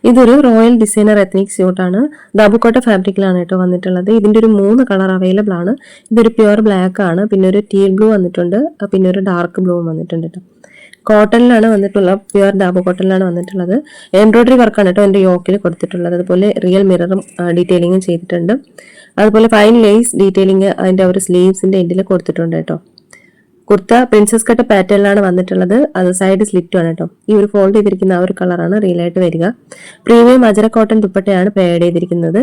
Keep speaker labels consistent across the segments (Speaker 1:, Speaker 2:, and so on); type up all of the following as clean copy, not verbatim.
Speaker 1: ഇതൊരു royal designer ethnic സ്യൂട്ടാണ്. ദാബുക്കോട്ട ഫാബ്രിക്കിലാണ് കേട്ടോ വന്നിട്ടുള്ളത്. ഇതിൻ്റെ ഒരു 3 കളർ അവൈലബിൾ ആണ്. ഇതൊരു പ്യുവർ ബ്ലാക്ക് ആണ്, പിന്നെ ഒരു ടീൽ ബ്ലൂ വന്നിട്ടുണ്ട്, പിന്നെ ഒരു ഡാർക്ക് ബ്ലൂ വന്നിട്ടുണ്ട് കേട്ടോ. കോട്ടണിലാണ് വന്നിട്ടുള്ളത്, പ്യുവർ ദാബു കോട്ടണിലാണ് വന്നിട്ടുള്ളത്. എംബ്രോയിഡറി വർക്കാണ് കേട്ടോ എൻ്റെ യോക്കിൽ കൊടുത്തിട്ടുള്ളത്. അതുപോലെ റിയൽ മിററും ഡീറ്റെയിലിങ്ങും ചെയ്തിട്ടുണ്ട്. അതുപോലെ ഫൈൻ ലേസ് ഡീറ്റെയിലിംഗ് അതിൻ്റെ ഒരു സ്ലീവ്സിൻ്റെ എൻഡിൽ കൊടുത്തിട്ടുണ്ട് കേട്ടോ. കുർത്ത പ്രിൻസസ് കട്ട് പാറ്റേണിലാണ് വന്നിട്ടുള്ളത്. അത് സൈഡ് സ്ലിറ്റും ആണ് കേട്ടോ. ഈ ഒരു ഫോൾഡ് ചെയ്തിരിക്കുന്ന ആ ഒരു കളറാണ് റിയൽ ആയിട്ട് വരിക. പ്രീമിയം അജര കോട്ടൺ ദുപ്പട്ടയാണ് പേഡ് ചെയ്തിരിക്കുന്നത്.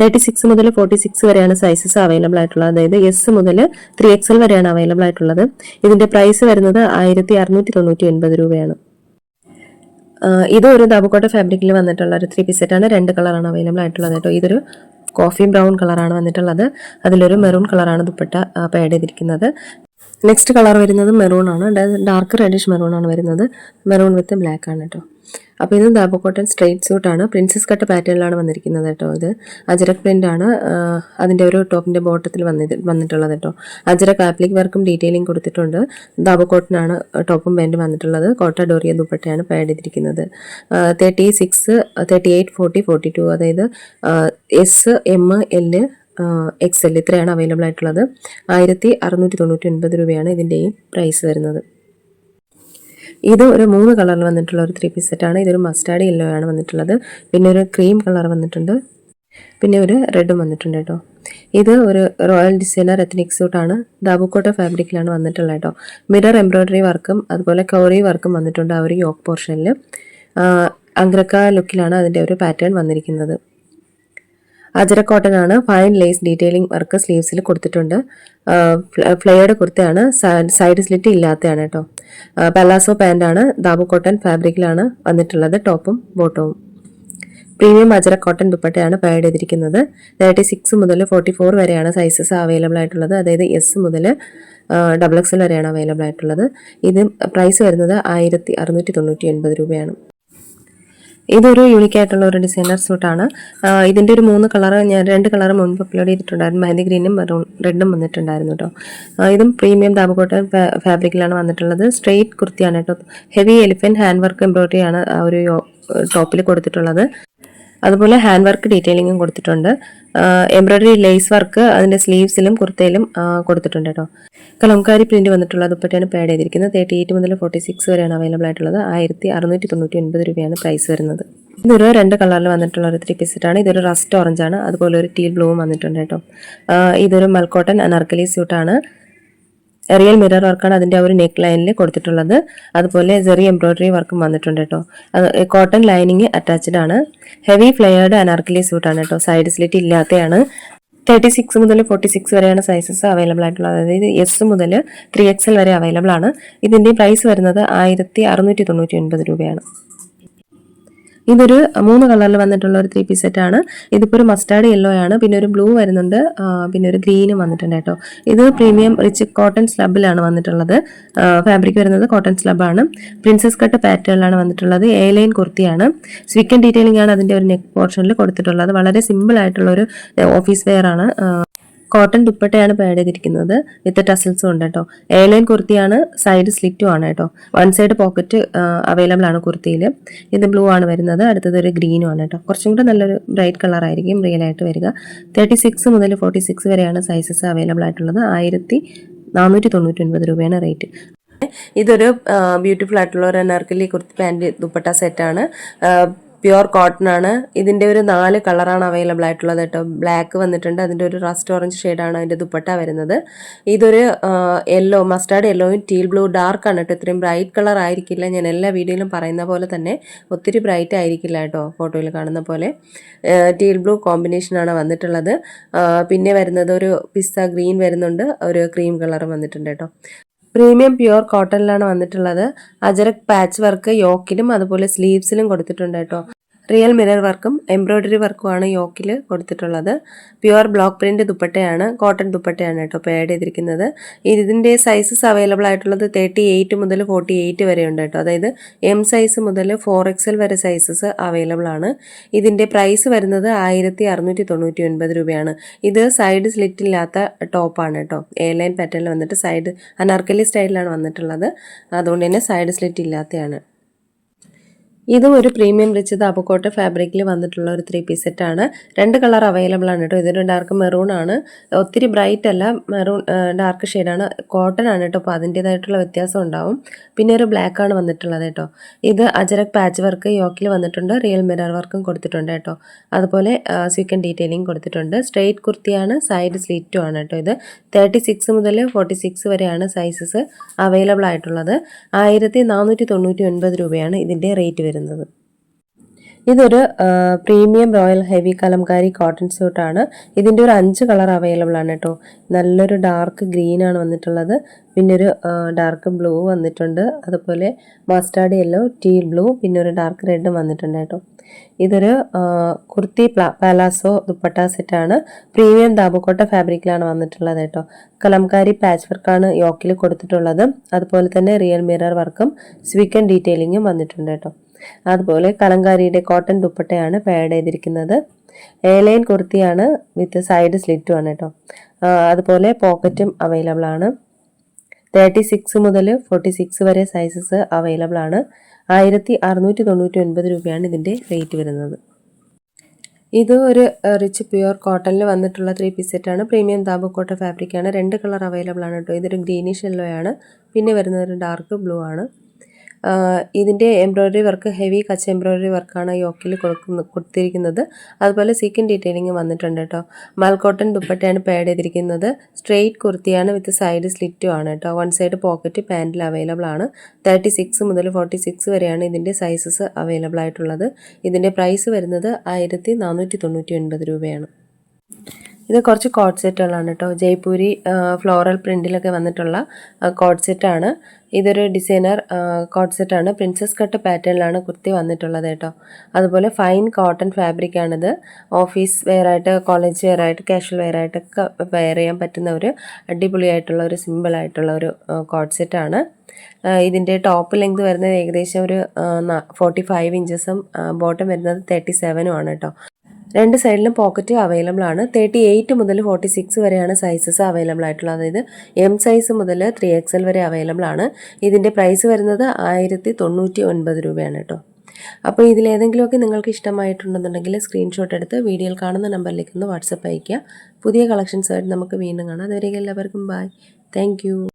Speaker 1: 36 മുതൽ 46 വരെയാണ് സൈസസ് അവൈലബിൾ ആയിട്ടുള്ളത്. അതായത് S മുതൽ 3XL വരെയാണ് അവൈലബിൾ ആയിട്ടുള്ളത്. ഇതിന്റെ പ്രൈസ് വരുന്നത് 1699 രൂപയാണ്. ഇത് ഒരു ദാബുക്കോട്ട ഫാബ്രിക്കിൽ വന്നിട്ടുള്ള ഒരു 3 പീസ് സെറ്റാണ്. 2 കളറാണ് അവൈലബിൾ ആയിട്ടുള്ളത് കേട്ടോ. ഇതൊരു കോഫി ബ്രൗൺ കളറാണ് വന്നിട്ടുള്ളത്. അതിലൊരു മെറൂൺ കളറാണ് ദുപ്പട്ട പേഡ് ചെയ്തിരിക്കുന്നത്. നെക്സ്റ്റ് കളർ വരുന്നത് മെറൂൺ ആണ്. ഡാർക്ക് റെഡിഷ് മെറൂൺ ആണ് വരുന്നത്. മെറൂൺ വിത്ത് ബ്ലാക്ക് ആണ് കേട്ടോ. അപ്പോൾ ഇത് ദാബു കോട്ടൺ സ്ട്രെയിറ്റ് സ്യൂട്ട് ആണ്. പ്രിൻസസ് കട്ട് പാറ്റേണിലാണ് വന്നിരിക്കുന്നത് കേട്ടോ. ഇത് അജരക് പ്രിന്റ് ആണ്. അതിൻ്റെ ഒരു ടോപ്പിൻ്റെ ബോട്ടത്തിൽ വന്നിട്ടുള്ളത് കേട്ടോ. അജരക് ആപ്ലിക് വർക്കും ഡീറ്റെയിലിംഗ് കൊടുത്തിട്ടുണ്ട്. ദാബു കോട്ടൺ ആണ് ടോപ്പും പാൻറ്റും വന്നിട്ടുള്ളത്. കോട്ട ഡോറിയ ദുപ്പട്ടയാണ് പാഡ് ചെയ്തിരിക്കുന്നത്. 36, 38, 40, 42 അതായത് S, M, L, XL ഇത്രയാണ് അവൈലബിൾ ആയിട്ടുള്ളത്. 1699 രൂപയാണ് ഇതിൻ്റെയും പ്രൈസ് വരുന്നത്. ഇത് ഒരു 3 കളറിൽ വന്നിട്ടുള്ള ഒരു 3 പീസ് സെറ്റാണ്. ഇതൊരു മസ്റ്റാർഡ് യെല്ലോ ആണ് വന്നിട്ടുള്ളത്. പിന്നെ ഒരു ക്രീം കളർ വന്നിട്ടുണ്ട്, പിന്നെ ഒരു റെഡും വന്നിട്ടുണ്ട് കേട്ടോ. ഇത് ഒരു റോയൽ ഡിസൈനർ എത്നിക് സ്യൂട്ടാണ്. ദാബുക്കോട്ട ഫാബ്രിക്കിലാണ് വന്നിട്ടുള്ളത് കേട്ടോ. മിറർ എംബ്രോയിഡറി വർക്കും അതുപോലെ കൗറി വർക്കും വന്നിട്ടുണ്ട് ആ ഒരു യോക്ക് പോർഷനിൽ. അങ്ക്രക്ക ലുക്കിലാണ് അതിൻ്റെ ഒരു പാറ്റേൺ വന്നിരിക്കുന്നത്. അജര കോട്ടൺ ആണ്. ഫൈൻ ലേസ് ഡീറ്റെയിലിംഗ് വർക്ക് സ്ലീവ്സിൽ കൊടുത്തിട്ടുണ്ട്. ഫ്ലെയർഡ് കുർത്തയാണ്. സൈഡ് സ്ലിറ്റ് ഇല്ലാത്തതാണ് കേട്ടോ. പലാസോ പാൻ്റ് ആണ്. ദാബു കോട്ടൺ ഫാബ്രിക്കിലാണ് വന്നിട്ടുള്ളത് ടോപ്പും ബോട്ടവും. പ്രീമിയം അജര കോട്ടൺ ദുപ്പട്ടയാണ് പാഡ് ചെയ്തിരിക്കുന്നത്. 36 മുതൽ 44 വരെയാണ് സൈസസ് അവൈലബിൾ ആയിട്ടുള്ളത്. അതായത് S മുതൽ XXL വരെയാണ് അവൈലബിൾ ആയിട്ടുള്ളത്. ഇത് പ്രൈസ് വരുന്നത് 1699 രൂപയാണ്. ഇതൊരു യൂണിക് ആയിട്ടുള്ള ഒരു ഡിസൈനർ സ്യൂട്ടാണ്. ഇതിൻ്റെ ഒരു 3 കളർ ഞാൻ 2 കളർ മുൻപ് അപ്ലോഡ് ചെയ്തിട്ടുണ്ടായിരുന്നു. മെഹന്തി ഗ്രീനും റെഡും വന്നിട്ടുണ്ടായിരുന്നു കേട്ടോ. ഇതും പ്രീമിയം ദാബു കോട്ടൺ ഫാബ്രിക്കിലാണ് വന്നിട്ടുള്ളത്. സ്ട്രെയിറ്റ് കുർത്തിയാണ് കേട്ടോ. Heavy elephant hand work embroidery ആണ് ആ ഒരു ടോപ്പിൽ കൊടുത്തിട്ടുള്ളത്. അതുപോലെ ഹാൻഡ് വർക്ക് ഡീറ്റെയിലിങ്ങും കൊടുത്തിട്ടുണ്ട്. എംബ്രോയിഡറി ലേസ് വർക്ക് അതിൻ്റെ സ്ലീവ്സിലും കുർത്തയിലും കൊടുത്തിട്ടുണ്ട് കേട്ടോ. കലംകാരി പ്രിന്റ് വന്നിട്ടുള്ള ദുപ്പട്ടയാണ് പാഡ് ചെയ്തിരിക്കുന്നത്. 38 മുതൽ 46 വരെയാണ് അവൈലബിൾ ആയിട്ടുള്ളത്. 1699 രൂപയാണ് പ്രൈസ് വരുന്നത്. ഇതൊരു 2 കളറിൽ വന്നിട്ടുള്ള ഒരു 3 പീസ് സെറ്റാണ്. ഇതൊരു റസ്റ്റ് ഓറഞ്ച് ആണ്. അതുപോലെ ഒരു ടീൽ ബ്ലൂവും വന്നിട്ടുണ്ട് കേട്ടോ. ഇതൊരു മൽക്കോട്ടൺ അനാർക്കലി സ്യൂട്ടാണ്. റിയൽ മിറർ വർക്കാണ് അതിൻ്റെ ഒരു നെക്ക് ലൈനിൽ കൊടുത്തിട്ടുള്ളത്. അതുപോലെ ചെറിയ എംബ്രോയിഡറി വർക്കും വന്നിട്ടുണ്ട് കേട്ടോ. കോട്ടൺ ലൈനിങ് അറ്റാച്ച്ഡ് ആണ്. ഹെവി ഫ്ലെയർഡ് അനാർക്കലി സ്യൂട്ടാണ് കേട്ടോ. സൈഡ് സ്ലിറ്റ് ഇല്ലാത്തതാണ്. 36 മുതൽ 46 വരെയാണ് സൈസസ് അവൈലബിൾ ആയിട്ടുള്ളത്. അതായത് S മുതൽ 3XL വരെ അവൈലബിൾ ആണ്. ഇതിൻ്റെ പ്രൈസ് വരുന്നത് 1699 രൂപയാണ്. ഇതൊരു 3 കളറിൽ വന്നിട്ടുള്ള ഒരു 3 പീസ് സെറ്റാണ്. ഇതിപ്പോൾ ഒരു മസ്റ്റാർഡ് യെല്ലോ ആണ്. പിന്നെ ഒരു ബ്ലൂ വരുന്നുണ്ട്, പിന്നെ ഒരു ഗ്രീനും വന്നിട്ടുണ്ട് കേട്ടോ. ഇത് പ്രീമിയം റിച്ച് കോട്ടൺ സ്ലബിലാണ് വന്നിട്ടുള്ളത്. ഫാബ്രിക് വരുന്നത് കോട്ടൺ സ്ലബാണ്. പ്രിൻസസ് കട്ട് പാറ്റേണിലാണ് വന്നിട്ടുള്ളത്. എ ലൈൻ കുർത്തിയാണ്. സ്വിക്കൻ ഡീറ്റെയിലിംഗ് ആണ് അതിൻ്റെ ഒരു നെക്ക് പോർഷനിൽ കൊടുത്തിട്ടുള്ളത്. വളരെ സിമ്പിൾ ആയിട്ടുള്ള ഒരു ഓഫീസ് വെയർ ആണ്. കോട്ടൺ ദുപ്പട്ടയാണ് പാഡ് ചെയ്തിരിക്കുന്നത്. വിത്ത് ടസൽസും ഉണ്ട് കേട്ടോ. എയർലൈൻ കുർത്തിയാണ്. സൈഡ് സ്ലിറ്റും ആണ് കേട്ടോ. 1 സൈഡ് പോക്കറ്റ് അവൈലബിൾ ആണ് കുർത്തിയിൽ. ഇത് ബ്ലൂ ആണ് വരുന്നത്. അടുത്തത് ഒരു ഗ്രീനും ആണ് കേട്ടോ. കുറച്ചും കൂടെ നല്ലൊരു ബ്രൈറ്റ് കളർ ആയിരിക്കും റിയൽ ആയിട്ട് വരിക. 36 മുതൽ 46 വരെയാണ് സൈസസ് അവൈലബിൾ ആയിട്ടുള്ളത്. 1499 രൂപയാണ് റേറ്റ്. ഇതൊരു ബ്യൂട്ടിഫുൾ ആയിട്ടുള്ള ഒരു അനാർക്കലി കുർത്തി പാൻറ് ദുപ്പട്ട സെറ്റാണ്. പ്യുവർ കോട്ടൺ ആണ്. ഇതിൻ്റെ ഒരു 4 കളറാണ് അവൈലബിൾ ആയിട്ടുള്ളത് കേട്ടോ. ബ്ലാക്ക് വന്നിട്ടുണ്ട്. അതിൻ്റെ ഒരു റസ്റ്റ് ഓറഞ്ച് ഷെയ്ഡാണ് അതിൻ്റെ ദുപ്പട്ട വരുന്നത്. ഇതൊരു യെല്ലോ, മസ്റ്റാർഡ് യെല്ലോയും ടീൽ ബ്ലൂ ഡാർക്ക് ആണ് കേട്ടോ. ഇത്രയും ബ്രൈറ്റ് കളർ ആയിരിക്കില്ല. ഞാൻ എല്ലാ വീഡിയോയിലും പറയുന്ന പോലെ തന്നെ ഒത്തിരി ബ്രൈറ്റ് ആയിരിക്കില്ല കേട്ടോ. ഫോട്ടോയിൽ കാണുന്ന പോലെ ടീൽ ബ്ലൂ കോമ്പിനേഷനാണ് വന്നിട്ടുള്ളത്. പിന്നെ വരുന്നത് ഒരു പിസ്ത ഗ്രീൻ വരുന്നുണ്ട്. ഒരു ക്രീം കളർ വന്നിട്ടുണ്ട് കേട്ടോ. പ്രീമിയം പ്യുവർ കോട്ടണിലാണ് വന്നിട്ടുള്ളത്. അജരക് പാച്ച് വർക്ക് യോക്കിലും അതുപോലെ സ്ലീവ്സിലും കൊടുത്തിട്ടുണ്ട് കേട്ടോ. റിയൽ മിറർ വർക്കും എംബ്രോയിഡറി വർക്കുമാണ് യോക്കിൽ കൊടുത്തിട്ടുള്ളത്. പ്യുവർ ബ്ലോക്ക് പ്രിന്റ് ദുപ്പട്ടയാണ്. കോട്ടൺ ദുപ്പട്ടയാണ് കേട്ടോ പാഡ് ചെയ്തിരിക്കുന്നത്. ഇതിൻ്റെ സൈസസ് അവൈലബിൾ ആയിട്ടുള്ളത് 38 മുതൽ 48 വരെ ഉണ്ട് കേട്ടോ. അതായത് M സൈസ് മുതൽ 4XL വരെ സൈസസ് അവൈലബിൾ ആണ്. ഇതിൻ്റെ പ്രൈസ് വരുന്നത് 1699 രൂപയാണ്. ഇത് സൈഡ് സ്ലിറ്റ് ഇല്ലാത്ത ടോപ്പാണ് കേട്ടോ. എ ലൈൻ പാറ്റേണിൽ വന്നിട്ട് സൈഡ് അനാർക്കലി സ്റ്റൈലിലാണ് വന്നിട്ടുള്ളത്. അതുകൊണ്ട് തന്നെ സൈഡ് സ്ലിറ്റ് ഇല്ലാത്തതാണ്. ഇതും ഒരു പ്രീമിയം റിച്ച് ദാബുക്കോട്ട ഫാബ്രിക്കിൽ വന്നിട്ടുള്ള ഒരു 3 പീസ് സെറ്റാണ്. 2 കളർ അവൈലബിൾ ആണ് കേട്ടോ. ഇതൊരു ഡാർക്ക് മെറൂൺ ആണ്, ഒത്തിരി ബ്രൈറ്റ് അല്ല, മെറൂൺ ഡാർക്ക് ഷെയ്ഡാണ്, കോട്ടൺ ആണ് കേട്ടോ. അപ്പോൾ അതിൻ്റേതായിട്ടുള്ള വ്യത്യാസം ഉണ്ടാവും. പിന്നെ ഒരു ബ്ലാക്ക് ആണ് വന്നിട്ടുള്ളത് കേട്ടോ. ഇത് അജരക് പാച്ച് വർക്ക് യോക്കിൽ വന്നിട്ടുണ്ട്, റിയൽ മിറർ വർക്കും കൊടുത്തിട്ടുണ്ട് കേട്ടോ. അതുപോലെ സ്വീക്കൻ ഡീറ്റെയിലിംഗ് കൊടുത്തിട്ടുണ്ട്. സ്ട്രെയിറ്റ് കുർത്തിയാണ്, സൈഡ് സ്ലിറ്റും ആണ് കേട്ടോ. ഇത് 36 മുതൽ 46 വരെയാണ് സൈസസ് അവൈലബിൾ ആയിട്ടുള്ളത്. 1499 രൂപയാണ് ഇതിൻ്റെ റേറ്റ് വരുന്നത്. ഇതൊരു premium royal heavy kalamkari cotton സ്യൂട്ടാണ്. ഇതിൻ്റെ ഒരു 5 കളർ അവൈലബിൾ ആണ് കേട്ടോ. നല്ലൊരു ഡാർക്ക് ഗ്രീൻ ആണ് വന്നിട്ടുള്ളത്, പിന്നെ ഒരു ഡാർക്ക് ബ്ലൂ വന്നിട്ടുണ്ട്, അതുപോലെ മസ്റ്റാർഡ് യെല്ലോ, ടീൽ ബ്ലൂ, പിന്നെ ഒരു ഡാർക്ക് റെഡും വന്നിട്ടുണ്ട് കേട്ടോ. ഇതൊരു കുർത്തി പാലാസോ ദുപ്പട്ട സെറ്റാണ്. പ്രീമിയം ദാബുക്കോട്ട ഫാബ്രിക്കിലാണ് വന്നിട്ടുള്ളത് കേട്ടോ. കലംകാരി പാച്ച് വർക്കാണ് യോക്കിൽ കൊടുത്തിട്ടുള്ളത്. അതുപോലെ തന്നെ റിയൽ മിറർ വർക്കും സ്വീക്കൻ ഡീറ്റെയിലിങ്ങും വന്നിട്ടുണ്ട് കേട്ടോ. അതുപോലെ കലങ്കാരിയുടെ കോട്ടൺ ദുപ്പട്ടയാണ് പാഡ് ചെയ്തിരിക്കുന്നത്. എയർലൈൻ കുർത്തിയാണ് വിത്ത് സൈഡ് സ്ലിറ്റും ആണ് കേട്ടോ. അതുപോലെ പോക്കറ്റും അവൈലബിൾ ആണ്. 36 മുതൽ 46 വരെ സൈസസ് അവൈലബിൾ ആണ്. 1699 രൂപയാണ് ഇതിൻ്റെ റേറ്റ് വരുന്നത്. ഇത് ഒരു റിച്ച് പ്യുവർ കോട്ടണിൽ വന്നിട്ടുള്ള 3 പീസ് സെറ്റാണ്. പ്രീമിയം ദാബുക്കോട്ട ഫാബ്രിക്കാണ്. 2 കളർ അവൈലബിൾ ആണ് കേട്ടോ. ഇതൊരു ഗ്രീനിഷ് യെല്ലോ ആണ്, പിന്നെ വരുന്നത് ഒരു ഡാർക്ക് ബ്ലൂ ആണ്. ഇതിൻ്റെ embroidery work heavy Kutch embroidery വർക്കാണ് യോക്കിൽ കൊടുത്തിരിക്കുന്നത്. അതുപോലെ സീക്കൻ ഡീറ്റെയിലിംഗ് വന്നിട്ടുണ്ട് കേട്ടോ. മൽക്കോട്ടൺ ദുപ്പട്ടയാണ് പാഡ് ചെയ്തിരിക്കുന്നത്. സ്ട്രെയിറ്റ് കുർത്തിയാണ് വിത്ത് സൈഡ് സ്ലിറ്റും ആണ് കേട്ടോ. 1 സൈഡ് പോക്കറ്റ് പാൻറ്റിൽ അവൈലബിൾ ആണ്. 36 മുതൽ 46 വരെയാണ് ഇതിൻ്റെ സൈസസ് അവൈലബിൾ ആയിട്ടുള്ളത്. ഇതിൻ്റെ പ്രൈസ് വരുന്നത് 1499 രൂപയാണ്. ഇത് കുറച്ച് കോട്ട് സെറ്റുകളാണ് കേട്ടോ. ജയ്പൂരി ഫ്ലോറൽ പ്രിൻറ്റിലൊക്കെ വന്നിട്ടുള്ള കോട്ട് സെറ്റാണ്. ഇതൊരു ഡിസൈനർ കോട്ട് സെറ്റാണ്. പ്രിൻസസ് കട്ട് പാറ്റേണിലാണ് കുർത്തി വന്നിട്ടുള്ളത് കേട്ടോ. അതുപോലെ ഫൈൻ കോട്ടൺ ഫാബ്രിക്കാണിത്. ഓഫീസ് വെയറായിട്ട്, കോളേജ് വെയറായിട്ട്, കാഷ്വൽ വെയറായിട്ടൊക്കെ വെയർ ചെയ്യാൻ പറ്റുന്ന ഒരു അടിപൊളിയായിട്ടുള്ള ഒരു സിമ്പിളായിട്ടുള്ള ഒരു കോട്ട് സെറ്റാണ്. ഇതിൻ്റെ ടോപ്പ് ലെങ്ത് വരുന്നത് ഏകദേശം ഒരു 45 ഇഞ്ചസും ബോട്ടം വരുന്നത് 37 ആണ് കേട്ടോ. 2 സൈഡിലും പോക്കറ്റ് അവൈലബിൾ ആണ്. 38 മുതൽ 46 വരെയാണ് സൈസസ് അവൈലബിൾ ആയിട്ടുള്ളത്. അതായത് എം സൈസ് മുതൽ 3XL വരെ അവൈലബിൾ ആണ്. ഇതിൻ്റെ പ്രൈസ് വരുന്നത് 1099 രൂപയാണ് കേട്ടോ. അപ്പോൾ ഇതിലേതെങ്കിലുമൊക്കെ നിങ്ങൾക്ക് ഇഷ്ടമായിട്ടുണ്ടെന്നുണ്ടെങ്കിൽ സ്ക്രീൻഷോട്ട് എടുത്ത് വീഡിയോയിൽ കാണുന്ന നമ്പറിലേക്ക് ഒന്ന് വാട്സപ്പ് അയയ്ക്കുക. പുതിയ കളക്ഷൻസായിട്ട് നമുക്ക് വീണ്ടും കാണാം. അതുവരെ എല്ലാവർക്കും ബൈ. താങ്ക്